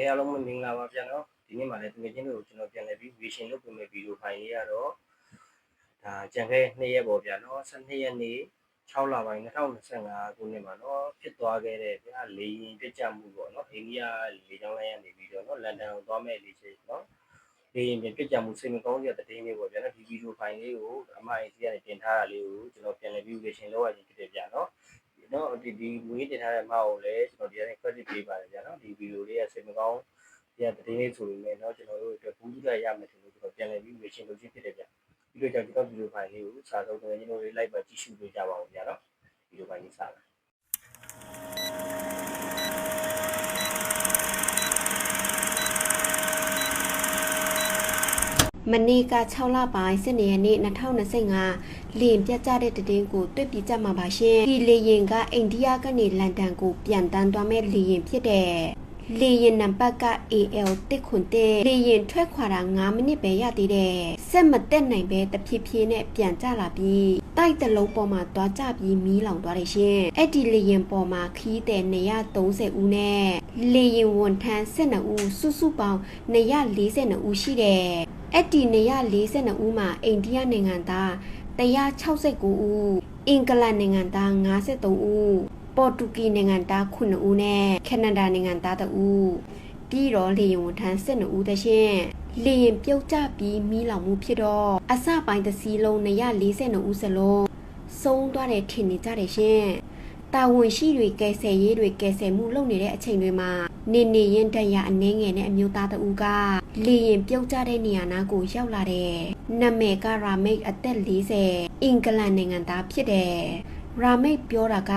အားလုံးမင်္ဂလာပါဗျာနော်ဒီနေ့မှလည်းတကယ်ချင်းတို့ကျွန်တော်ပြန်လည်ပြီး vision လုပ်ပေးမယ့်ဗီဒီယိုဖိုင်လေးကတော့ဒါကြံခဲ့2ရက်ပေါ့ဗျာနော်12ရက်နေ့6လပိုင်း2025ခုနှစ်မှာနော်ဖြစ်သွားခဲ့တဲ့ဗျာလေရင်ပြစ်ကြမှုပေါ့နော်အိန္ဒိယလေကြောင်းလိုင်းကနေပြီးတော့နော်လန်ဒန်ကိုသွားမဲ့လေချေနော်လေရင်ပြစ်ကြမှုစိတ်မကောင်းတဲ့တဲ့င်းလေးပေါ့ဗျာနော်ဒီဗီဒီယိုဖိုင်လေးကိုအမိုင်စီကနေတင်ထားတာလေးကိုကျွန်တော်ပြန်လည်ပြီး vision လုပ်ရခြင်းဖြစ်တယ်ဗျာနော်ဒီငွေတင်ထားတဲ့မှာကိုလည်းကျွန်တော်ဒီကနေ credit ပေးပါတယ်ဗျာနော်ဒီဗီဒီယိုလေးကစိတ်မကောင်းဒီကတည်းကဆိုရင်လည်းเนาะကျွန်တော်တို့အတွက်ဘူးကြီးရမယ်ထင်လို့ကျွန်တော်ပြန်လည်ပြီး vision လုပ်ခြင်းဖြစ်တယ်ဗျဒီလိုကြောင့်ကျွန်တော်ဗီဒီယိုဖိုင်လေးကိုစာဆုံးတကယ်ကျွန်တော်လေး like ပါကြည့်ရှုပေးကြပါဦးဗျာနော်ဗီဒီယိုဖိုင်လေးစပါမနေ့က6လပိုင်း12ရက်နေ့2025လင်ပြတ်ကြတဲ့တည်င်းကိုတွေ့ပြီးကြမှာပါရှင်ဒီလေရင်ကအိန္ဒိယကနေလန်ဒန်ကိုပြန်တန်းသွားမဲ့လေရင်ဖြစ်တဲ့လေရင်နံပါတ်က AL တစ်ခွန်တဲ့လေရင်ထွက်ခွာတာ9မိနစ်ပဲရသေးတယ်ဆက်မတက်နိုင်ပဲတဖြည်းဖြည်းနဲ့ပြန်ကျလာပြီးတိုက်တလုံးပေါ်မှာသွားကြပြီးမီးလောင်သွားတယ်ရှင်အဲ့ဒီလေရင်ပေါ်မှာခီးတဲ့230ဦးနဲ့လေရင်ဝန်ထမ်း12ဦးစုစုပေါင်း242ဦးရှိတယ်အဲ့ဒီ242ဦးမှာအိန္ဒိယနိုင်ငံသား169ဦးအင်္ဂလန်နိုင်ငံသား53ဦးပေါ်တူဂီနိုင်ငံသား9ဦးနဲ့ကနေဒါနိုင်ငံသား2ဦးပြီးတော့လေယာဉ်ဝန်ထမ်း12ဦးတရှင်လေယာဉ်ပြုတ်ကျပြီးမီးလောင်မှုဖြစ်တော့အစပိုင်းတစ်စီးလုံး242ဦးစလုံးဆုံးသွားတယ်ထင်နေကြတယ်ရှင်တာဝန်ရှိတွေကယ်ဆယ်ရေးတွေကယ်ဆယ်မှုလုပ်နေတဲ့အချိန်တွေမှာနေရင်တရအနှင်းငယ်နဲ့အမျိုးသားတဦးကလေရင်ပြုတ်ကျတဲ့နေရာနာကိုရောက်လာတယ်။နာမည်ကရာမိတ်အသက်40အင်္ဂလန်နိုင်ငံသားဖြစ်တယ်။ရာမိတ်ပြောတာက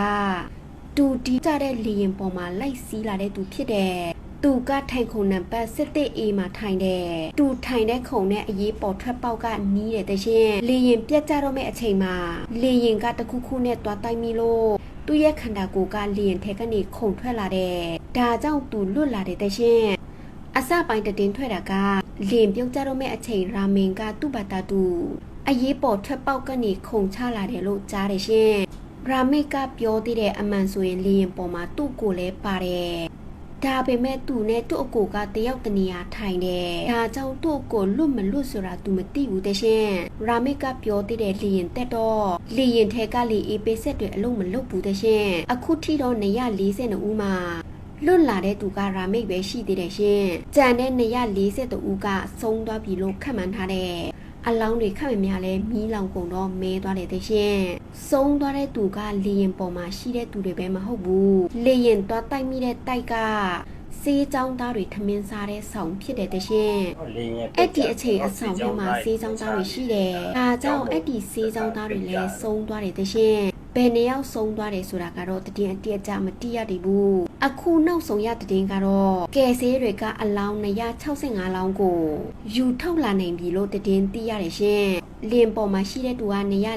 တူတီးကြတဲ့လေရင်ပေါ်မှာလိုက်စီးလာတဲ့သူဖြစ်တယ်။သူကထိုင်ခုံနံပါတ်7Aမှာထိုင်တယ်။သူထိုင်တဲ့ခုံနဲ့အရေးပေါ်ထွက်ပေါက်ကနီးတယ်တရှင်။လေရင်ပြတ်ကျတော့မဲ့အချိန်မှာလေရင်ကတခုခုနဲ့တွားတိုက်မိလို့သူ့ရဲ့ခန္ဓာကိုယ်ကလေရင်ထဲကနေခုန်ထွက်လာတဲ့ဒါကြောင့်သူလွတ်လာတဲ့တရှင်အစပိုင်းတည်င်းထွက်တာကလင်ပြုတ်ကြတော့မဲ့အချိန်ရာမင်ကသူ့ဘာသာသူအရေးပေါ်ထွက်ပေါက်ကနေခုန်ချလာတယ်လို့ကြားတယ်ရှင်ရာမိတ်ကပြောသေးတဲ့အမှန်ဆိုရင်လေရင်ပေါ်မှာသူ့ကိုလည်းပါတယ်ဒါပေမဲ့သူနဲ့သူ့အကိုကတယောက်တနေရာထိုင်တယ်ဒါကြောင့်သူ့ကိုလွတ်မလွတ်ဆိုတာသူမသိဘူးတဲ့ရှင်ရာမိတ်ကပြောသေးတယ်လေရင်တက်တော့လေရင်ထဲကလေအေးပေးဆက်တွေအလုံးမလုပ်ဘူးတဲ့ရှင်အခုထိတော့242ဦးမှာလွတ်လာတဲ့သူကရာမိတ်ပဲရှိသေးတယ်ရှင်ကြံတဲ့242ဦးကဆုံးသွားပြီလို့ခန့်မှန်းထားတယ်အလောင်းတွေခက်မများလဲမီးလောင်ကုန်တော့မဲသွားတယ်တဲ့ရှင်ဆုံးသွားတဲ့သူကလေရင်ပေါ်မှာရှိတဲ့သူတွေပဲမဟုတ်ဘူးလေရင်သွားတိုက်မိတဲ့တိုက်ကစေးချောင်းသားတွေထမင်းစားတဲ့ဆောင်ဖြစ်တဲ့တဲ့ရှင်အဲ့ဒီအချိန်အဆောင်ထဲမှာစေးချောင်းသားတွေရှိတယ်ဒါကြောင့်အဲ့ဒီစေးချောင်းသားတွေလည်းဆုံးသွားတယ်တဲ့ရှင်ဘယ်နေရောက်ဆုံးသွားတယ်ဆိုတာကတော့တည်င်းအတိအကျမသိရသေးဘူးအခုနောက်ဆုံးရတည်င်းကတော့ကယ်ဆေးတွေကအလောင်း265လောင်းကိုယူထုတ်လာနိုင်ပြီလို့တည်င်းသိရတယ်ရှင်လင်ပေါ်မှာရှိတဲ့သူက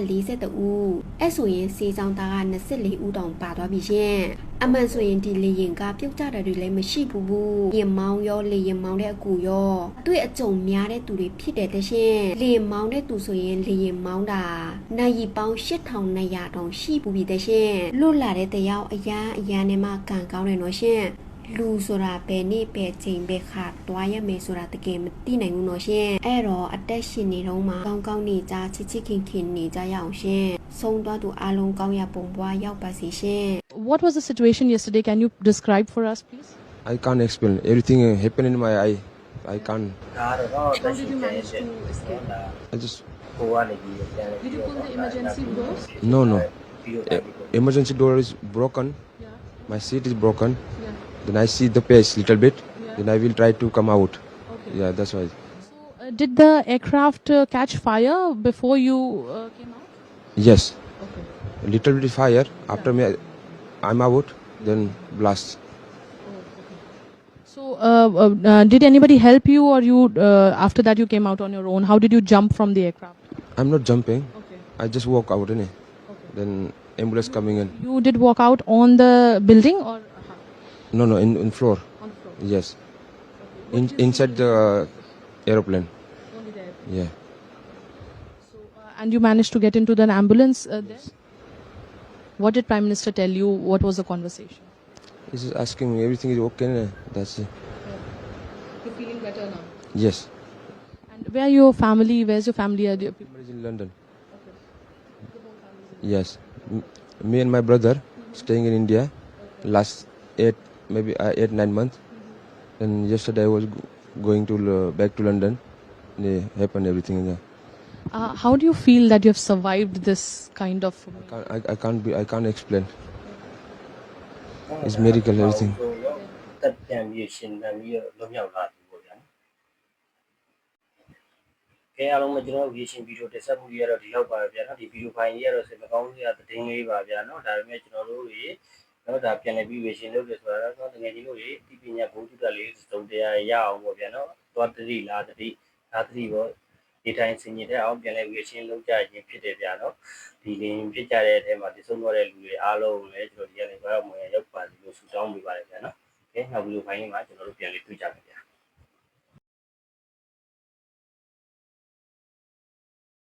242ဦးအဲ့ဆိုရင်စေးချောင်းသားက24ဦးတောင်ပါသွားပြီရှင်အမှန်ဆိုရင်ဒီလေရင်ကပြုတ်ကျတာတွေလည်းမရှိဘူးရင်မောင်းရောလေရင်မောင်းတဲ့အကူရောအတွေ့အကြုံများတဲ့သူတွေဖြစ်တယ်တဲ့ရှင်လေရင်မောင်းတဲ့သူဆိုရင်လေရင်မောင်းတာနိုင်ရီပေါင်း8200တောင်ရှိပူပြီတဲ့ရှင်လွတ်လာတဲ့တယောက်အရန်နဲ့မှကန်ကောင်းတယ်နော်ရှင်လူဆိုတာပဲနေပဲချိန်ပဲခါတွားရမယ်ဆိုတာတကယ်မသိနိုင်ဘူးနော်ရှင်အဲ့တော့အသက်ရှင်နေတော့မှကောင်းကောင်းနေကြချစ်ချစ်ခင်ခင်နေကြရအောင်ရှင်ဆုံးသွားသူအားလုံးကောင်းရပုံပွားရောက်ပါစေရှင် What was the situation yesterday? Can you describe for us, please? I can't explain. Everything happened in my eye. I can't. How did you manage to escape? I just. Did you pull the emergency doors? No. Emergency door is broken. Yeah. My seat is broken. Yeah. Then I see the pace little bit. Yeah. Then I will try to come out. Okay. Yeah, that's why. So, did the aircraft catch fire before you came out? Yes. Okay. A little bit fire. After me, I'm out. Then blast. So, did anybody help you, or you after that you came out on your own? How did you jump from the aircraft? I'm not jumping. Okay. I just walk out. Okay. Then ambulance coming in. You did walk out on the building, or No, in floor. on the floor? Yes. Inside the aeroplane. Only there. Yeah. So, and you managed to get into the ambulance there? What did Prime Minister tell you? What was the conversation? He's just asking me everything is okay. That's it. better now. Yes. And where your family? Where's your family? Are you people? Family is in London. Okay. The whole family is Yes. Me and my brother staying in India last 8-9 months. And yesterday I was going to back to London. They happened everything in there. How do you feel that you have survived this kind of? I can't explain. It's miracle everything. တက်ပြန်ပြီးရှင်ပြန်ပြီးလွတ်မြောက်လာပြီပေါ့ဗျာကဲအားလုံးကျွန်တော်ရေရှင်ဗီဒီယိုတက်ဆက်မှုတွေကတော့ဒီလောက်ပါပဲဗျာနော်ဒီဗီဒီယိုဖိုင်ကြီးကတော့စိတ်မကောင်းစရာသတင်းလေးပါဗျာနော်ဒါပေမဲ့ကျွန်တော်တို့တွေနော်ဒါပြန်လည်ပြီးရေရှင်လုပ်တယ်ဆိုတာတော့တကယ်ကြီးတို့တွေဒီပညာဘုံတုတလေးစုံတရားရအောင်ပေါ့ဗျာနော်သွားတတိလားတတိလားတတိပေါ့ဒီတိုင်းစင်ကြတဲ့အောင်ပြန်လည်ရေရှင်လုပ်ကြခြင်းဖြစ်တယ်ဗျာနော်ဒီလင်းဖြစ်ကြတဲ့အထဲမှာဒီဆုံးသွားတဲ့လူတွေအားလုံးလည်းကျွန်တော်ဒီကနေဘာမှမရောက်ပါဘူးလို့ဆုတောင်းပေးပါတယ်ဗျာနော်ကဲနောက်ဗီဒီယိုဖိုင်လေးမှာကျွန်တော်တို့ပြန်လည်တွေ့ကြမယ်ဗျာ